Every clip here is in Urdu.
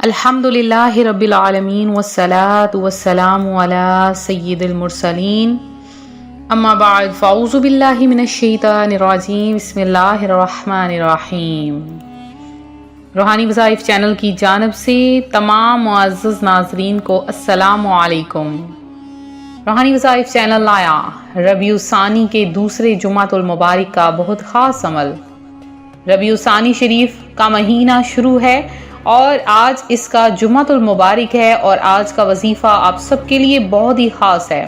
الحمدللہ رب العالمین والصلاة والسلام علی سید المرسلین اما بعد فاعوذ باللہ من الشیطان الرجیم بسم اللہ الرحمن الرحیم۔ روحانی وظائف چینل کی جانب سے تمام معزز ناظرین کو السلام علیکم۔ روحانی وظائف چینل لایا ربیع الثانی کے دوسرے جمعۃ المبارک کا بہت خاص عمل۔ ربیع الثانی شریف کا مہینہ شروع ہے اور آج اس کا جمعۃ المبارک ہے، اور آج کا وظیفہ آپ سب کے لیے بہت ہی خاص ہے۔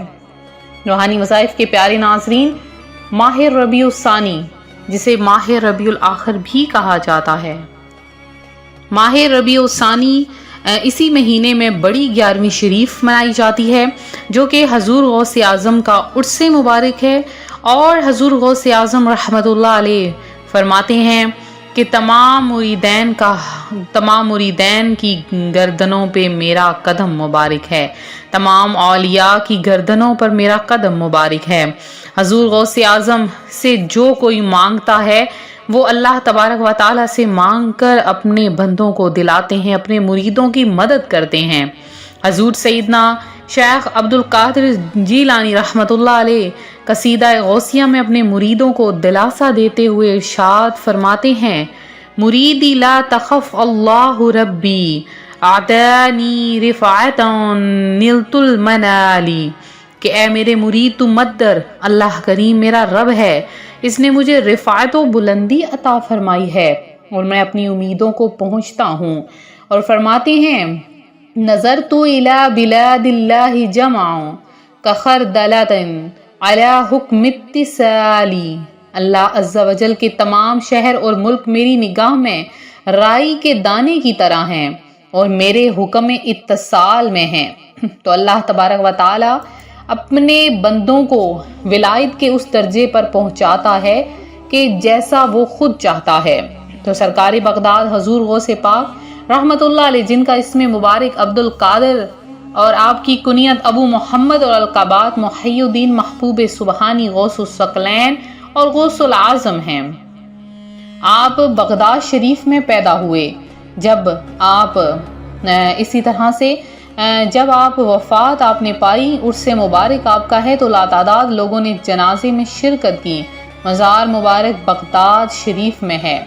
روحانی وظائف کے پیارے ناظرین، ماہ ربیع الثانی جسے ماہ ربیع الاخر بھی کہا جاتا ہے، ماہ ربیع الثانی اسی مہینے میں بڑی 11ویں شریف منائی جاتی ہے، جو کہ حضور غوث اعظم کا عرس مبارک ہے۔ اور حضور غوث اعظم رحمۃ اللہ علیہ فرماتے ہیں کہ تمام مریدین کی گردنوں پہ میرا قدم مبارک ہے، تمام اولیاء کی گردنوں پر میرا قدم مبارک ہے۔ حضور غوث اعظم سے جو کوئی مانگتا ہے وہ اللہ تبارک و تعالیٰ سے مانگ کر اپنے بندوں کو دلاتے ہیں، اپنے مریدوں کی مدد کرتے ہیں۔ حضور سیدنا شیخ عبدالقادر جیلانی رحمۃ اللہ علیہ قصیدہ غوثیہ میں اپنے مریدوں کو دلاسا دیتے ہوئے ارشاد فرماتے ہیں: مریدی لا تخف اللہ ربی اعطانی رفعتا نلت المنالی، کہ اے میرے مرید تو مت ڈر، اللہ کریم میرا رب ہے، اس نے مجھے رفعت و بلندی عطا فرمائی ہے اور میں اپنی امیدوں کو پہنچتا ہوں۔ اور فرماتے ہیں: نظرت الی بلاد اللہ جمع کخردلۃ علی حکم اتصالی، اللہ عز و جل کے تمام شہر اور ملک میری نگاہ میں رائی کے دانے کی طرح ہیں اور میرے حکم اتصال میں ہیں۔ تو اللہ تبارک و تعالی اپنے بندوں کو ولایت کے اس درجے پر پہنچاتا ہے کہ جیسا وہ خود چاہتا ہے۔ تو سرکار بغداد حضور غوث پاک رحمت اللہ علیہ، جن کا اسم مبارک عبد القادر اور آپ کی کنیت ابو محمد اور القابات محی الدین محبوب سبحانی غوث الثقلین اور غوث العظم ہیں، آپ بغداد شریف میں پیدا ہوئے۔ جب آپ اسی طرح سے جب آپ وفات آپ نے پائی، عرس مبارک آپ کا ہے، تو لاتعداد لوگوں نے جنازے میں شرکت کی۔ مزار مبارک بغداد شریف میں ہے۔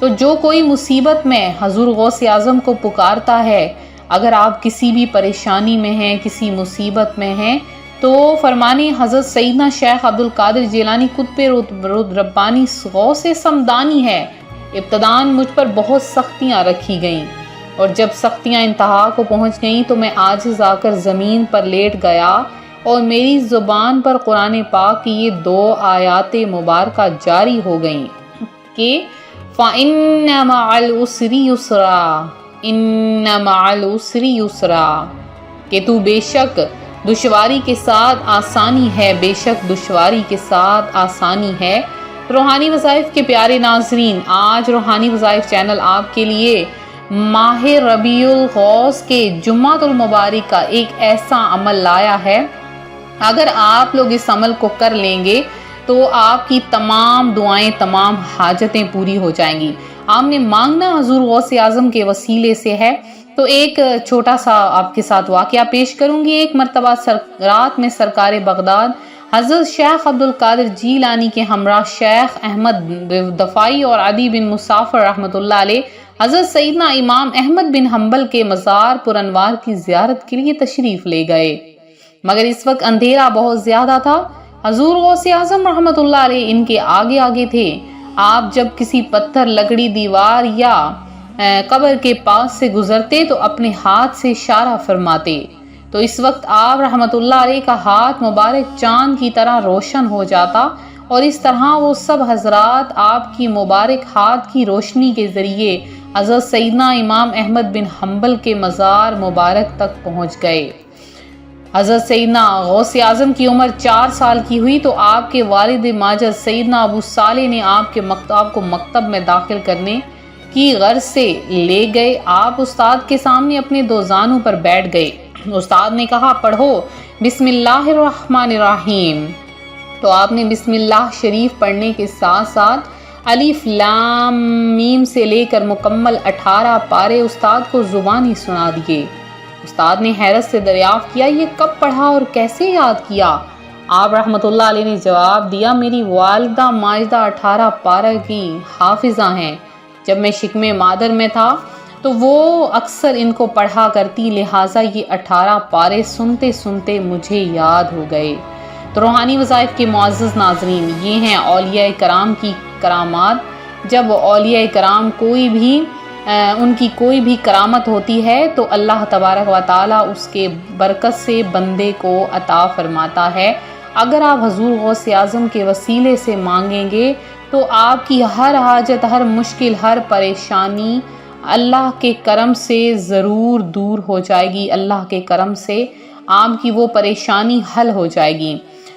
تو جو کوئی مصیبت میں حضور غوث اعظم کو پکارتا ہے، اگر آپ کسی بھی پریشانی میں ہیں، کسی مصیبت میں ہیں، تو فرمانے حضرت سیدنا شیخ عبدالقادر جیلانی قطب ربانی غوث سمدانی ہے: ابتداً مجھ پر بہت سختیاں رکھی گئیں، اور جب سختیاں انتہا کو پہنچ گئیں تو میں عاجز آ کر زمین پر لیٹ گیا، اور میری زبان پر قرآن پاک کی یہ 2 آیات مبارکہ جاری ہو گئیں کہ فَإِنَّ مَعَ الْعُسْرِ يُسْرًا، إِنَّ مَعَ الْعُسْرِ يُسْرًا، کہ تو بے شک دشواری کے ساتھ آسانی ہے، بے شک دشواری کے ساتھ آسانی ہے۔ روحانی وظائف کے پیارے ناظرین، آج روحانی وظائف چینل آپ کے لیے ماہ ربیع الغوث کے جمعۃ المبارک کا ایک ایسا عمل لایا ہے، اگر آپ لوگ اس عمل کو کر لیں گے تو آپ کی تمام دعائیں، تمام حاجتیں پوری ہو جائیں گی۔ آپ نے مانگنا حضور غوث اعظم کے وسیلے سے ہے۔ تو ایک چھوٹا سا آپ کے ساتھ واقعہ پیش کروں گی۔ ایک مرتبہ رات میں سرکار بغداد حضرت شیخ عبدالقادر جیلانی کے ہمراہ شیخ احمد دفاعی اور عدی بن مسافر رحمۃ اللہ علیہ حضرت سیدنا امام احمد بن حنبل کے مزار پر انوار کی زیارت کے لیے تشریف لے گئے، مگر اس وقت اندھیرا بہت زیادہ تھا۔ حضور غوث اعظم رحمۃ اللہ علیہ ان کے آگے آگے تھے۔ آپ جب کسی پتھر، لکڑی، دیوار یا قبر کے پاس سے گزرتے تو اپنے ہاتھ سے اشارہ فرماتے، تو اس وقت آپ رحمت اللہ علیہ کا ہاتھ مبارک چاند کی طرح روشن ہو جاتا، اور اس طرح وہ سب حضرات آپ کی مبارک ہاتھ کی روشنی کے ذریعے حضرت سیدنا امام احمد بن حنبل کے مزار مبارک تک پہنچ گئے۔ حضرت سیدنا غوث اعظم کی عمر 4 سال کی ہوئی تو آپ کے والد ماجد سیدنا ابو صالح نے آپ کو مکتب میں داخل کرنے کی غرض سے لے گئے۔ آپ استاد کے سامنے اپنے 2 زانوں پر بیٹھ گئے۔ استاد نے کہا: پڑھو بسم اللہ الرحمن الرحیم۔ تو آپ نے بسم اللہ شریف پڑھنے کے ساتھ ساتھ الف لام میم سے لے کر مکمل 18 پارے استاد کو زبانی سنا دیے۔ استاد نے حیرت سے دریافت کیا یہ کب پڑھا اور کیسے یاد کیا؟ آپ رحمۃ اللہ علیہ نے جواب دیا میری والدہ ماجدہ 18 پارہ کی حافظہ ہیں۔ جب میں شکم مادر میں تھا تو وہ اکثر ان کو پڑھا کرتی، لہٰذا یہ 18 پارے سنتے سنتے مجھے یاد ہو گئے۔ تو روحانی وظائف کے معزز ناظرین، یہ ہیں اولیاء کرام کی کرامات۔ جب اولیاء کرام ان کی کوئی بھی کرامت ہوتی ہے تو اللہ تبارک و تعالیٰ اس کے برکت سے بندے کو عطا فرماتا ہے۔ اگر آپ حضور غوث اعظم کے وسیلے سے مانگیں گے تو آپ کی ہر حاجت، ہر مشکل، ہر پریشانی اللہ کے کرم سے ضرور دور ہو جائے گی۔ اللہ کے کرم سے آپ کی وہ پریشانی حل ہو جائے گی۔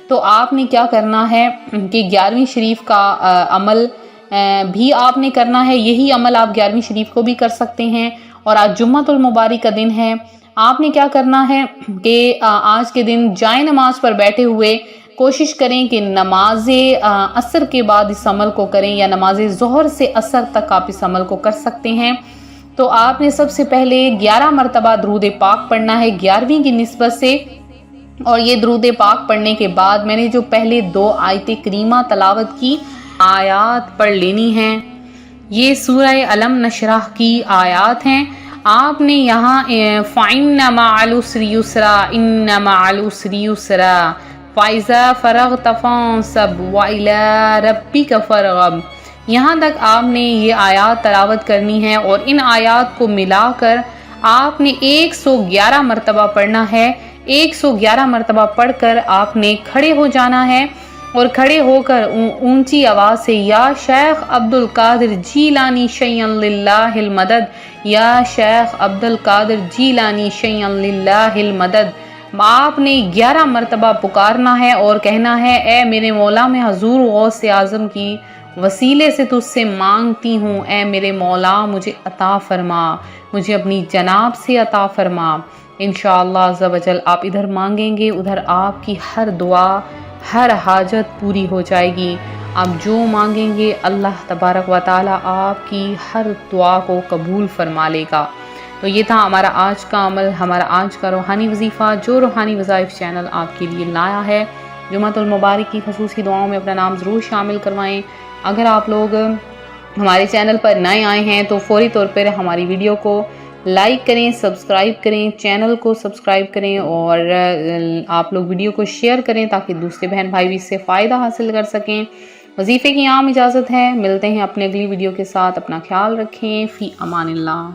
تو آپ نے کیا کرنا ہے کہ 11ویں شریف کا عمل بھی آپ نے کرنا ہے۔ یہی عمل آپ 11ویں شریف کو بھی کر سکتے ہیں۔ اور آج جمعۃ المبارک کا دن ہے۔ آپ نے کیا کرنا ہے کہ آج کے دن جائے نماز پر بیٹھے ہوئے کوشش کریں کہ نماز عصر کے بعد اس عمل کو کریں، یا نماز ظہر سے عصر تک آپ اس عمل کو کر سکتے ہیں۔ تو آپ نے سب سے پہلے 11 مرتبہ درود پاک پڑھنا ہے 11ویں کی نسبت سے، اور یہ درود پاک پڑھنے کے بعد میں نے جو پہلے 2 آیت کریمہ تلاوت کی آیات پڑھ لینی ہیں۔ یہ سورہ علم نشرح کی آیات ہیں۔ آپ نے یہاں فَإِنَّ مَعَ الْعُسْرِ يُسْرًا إِنَّ مَعَ الْعُسْرِ يُسْرًا فَإِذَا فَرَغْتَ فَانصَبْ وَإِلَىٰ رَبِّكَ فَارْغَب، یہاں تک آپ نے یہ آیات تلاوت کرنی ہے، اور ان آیات کو ملا کر آپ نے 111 مرتبہ پڑھنا ہے۔ 111 مرتبہ پڑھ کر آپ نے کھڑے ہو جانا ہے، اور کھڑے ہو کر اونچی آواز سے یا شیخ عبد القادر جیلانی شیئا للہ المدد، یا شیخ عبد القادر جیلانی شیئا للہ المدد، آپ نے 11 مرتبہ پکارنا ہے اور کہنا ہے اے میرے مولا، میں حضور غوث اعظم کی وسیلے سے تجھ سے مانگتی ہوں، اے میرے مولا مجھے عطا فرما، مجھے اپنی جناب سے عطا فرما۔ انشاءاللہ عز و جل آپ ادھر مانگیں گے، ادھر آپ کی ہر دعا، ہر حاجت پوری ہو جائے گی۔ آپ جو مانگیں گے اللہ تبارک و تعالی آپ کی ہر دعا کو قبول فرما لے گا۔ تو یہ تھا ہمارا آج کا عمل، ہمارا آج کا روحانی وظیفہ جو روحانی وظائف چینل آپ کے لیے لایا ہے۔ جمعۃ المبارک کی خصوصی دعاؤں میں اپنا نام ضرور شامل کروائیں۔ اگر آپ لوگ ہمارے چینل پر نئے آئے ہیں تو فوری طور پر ہماری ویڈیو کو لائک کریں، سبسکرائب کریں، چینل کو سبسکرائب کریں، اور آپ لوگ ویڈیو کو شیئر کریں تاکہ دوسرے بہن بھائی بھی اس سے فائدہ حاصل کر سکیں۔ وظیفے کی عام اجازت ہے، ملتے ہیں اپنے اگلی ویڈیو کے ساتھ، اپنا خیال رکھیں، فی امان اللہ۔